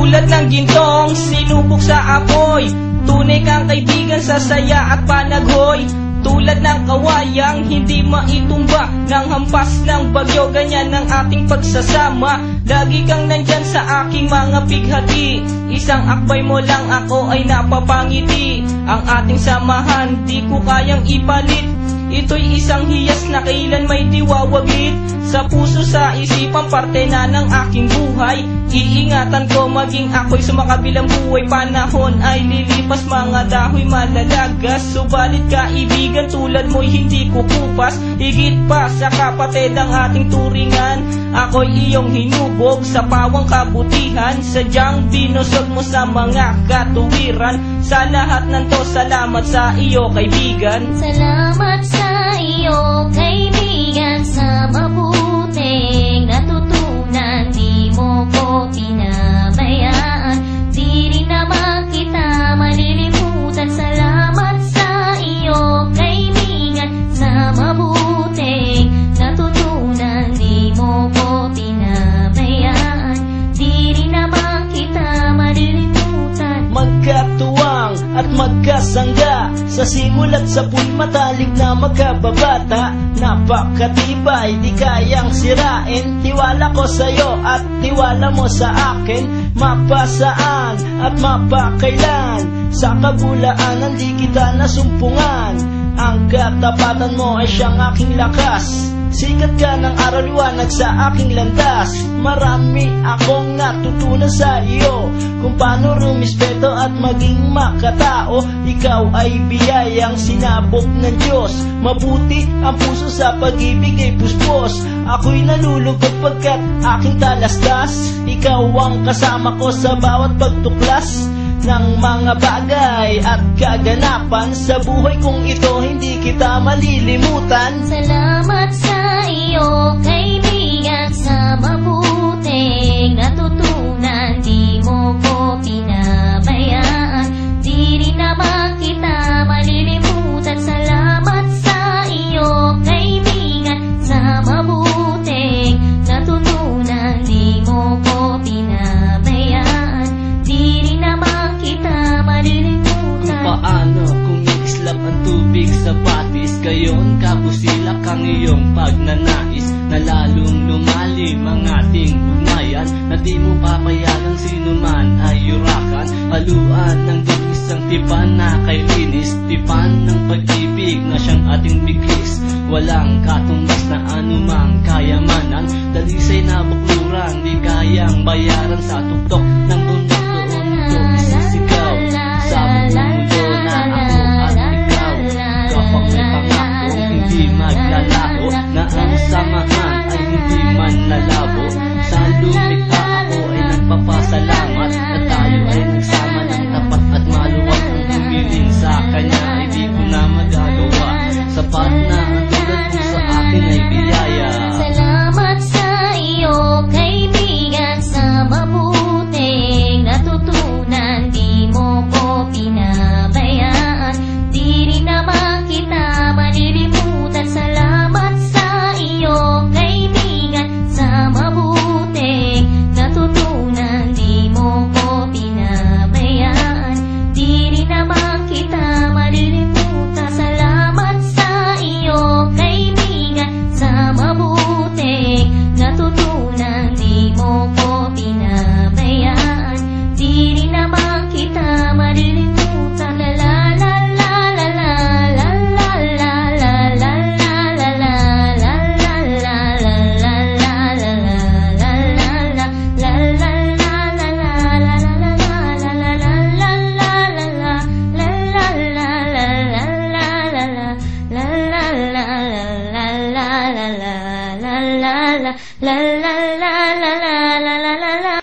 Tulad ng gintong sinubok sa apoy, tunay kang kaibigan sa saya at panaghoy. Tulad ng kawayang hindi maitumba ng hampas ng bagyo, ganyan ang ating pagsasama. Lagi kang nandyan sa aking mga bighati, isang akbay mo lang ako ay napapangiti. Ang ating samahan di ko kayang ipalit, ito'y isang hiyas na kailan may diwawaglit. Sa puso, sa isipan, parte na ng aking buhay. Iingatan ko maging ako'y sumakabilang buhay. Panahon ay lilipas, mga dahoy malalagas, subalit kaibigan tulad mo'y hindi kukupas. Higit pa sa kapatid ang ating turingan, ako'y iyong hinubog sa pawang kabutihan. Sadyang binusog mo sa mga katuwiran. Sa lahat ng to, salamat sa iyo kaibigan. Salamat sa iyo kaibigan, sa mabuting natutunan. Di mo ko pinabayaan, di rin naman kita malilimutan. Salamat sa iyo kaibigan, sa mabuting natutunan. Di mo ko pinabayaan, di rin naman kita malilimutan. Magkatuwang at magkasangga, sa simula't sa puwing matalik na magkababata. Napakatibay, di kayang sirain, tiwala ko sa'yo at tiwala mo sa akin. Mapasaan at mapakailan, sa kabulaanan di kita nasumpungan. Ang katapatan mo ay siyang aking lakas, sikat ka ng araw liwanag sa aking landas. Marami akong natutunan sa iyo, kung paano rumispeto at maging makatao. Ikaw ay biyayang sinabot ng Diyos, mabuti ang puso sa pag-ibig ay puspos. Ako'y nalulugod pagkat aking talastas, ikaw ang kasama ko sa bawat pagtuklas ng mga bagay at kaganapan. Sa buhay kong ito hindi kita malilimutan. Salamat sa iyo kaibigan, sa mabuting natutunan. Di mo ko pinabayaan, di rin naman kita malilimutan. Salamat sa iyo kaibigan, sa mabuting natutunan. Di mo ko pinabayaan, di rin naman kita malilimutan. Kung paano kumikislap ang tubig sa batis, gayon kabusilak ang iyong pagnanais, na lalong lumalim ang ating ugnayan, na di mo papayagang sino man ay yurakan. Haluan ng dugis ang tipan na kay linis, tipan ng pag-ibig na siyang ating bigis. Walang katumbas na anumang kayamanan, dalisay na bukluran, di kayang bayaran. Sa tuktok ng bundok doon ito isisigaw, sa mundo na ako at ikaw. Kapag may pangako hindi maglalaho, na ang samahan ay hindi man lalabo. Sa lumikha ako ay nagpapasalamat, na tayo ay nagsama ng tapat at maluwag. Ang humiling sa kanya ay di ko na magagawa, sapat na ang tulad mo sa akin ay biyaya. Salamat sa iyo kaibigan, sa mabuting natutunan. Di mo ko pinabayaan, di rin naman kita malilimutan. Salamat sa iyo kaibigan, sa mabuting natutunan. Di mo ko pinabayaan, di rin naman kita malilimutan. Salamat sa iyo kaibigan, sa mabuting natutunan. Di mo ko pinabayaan, di rin naman kita malilimutan. La la la la la la la la la la la la la la la la la la.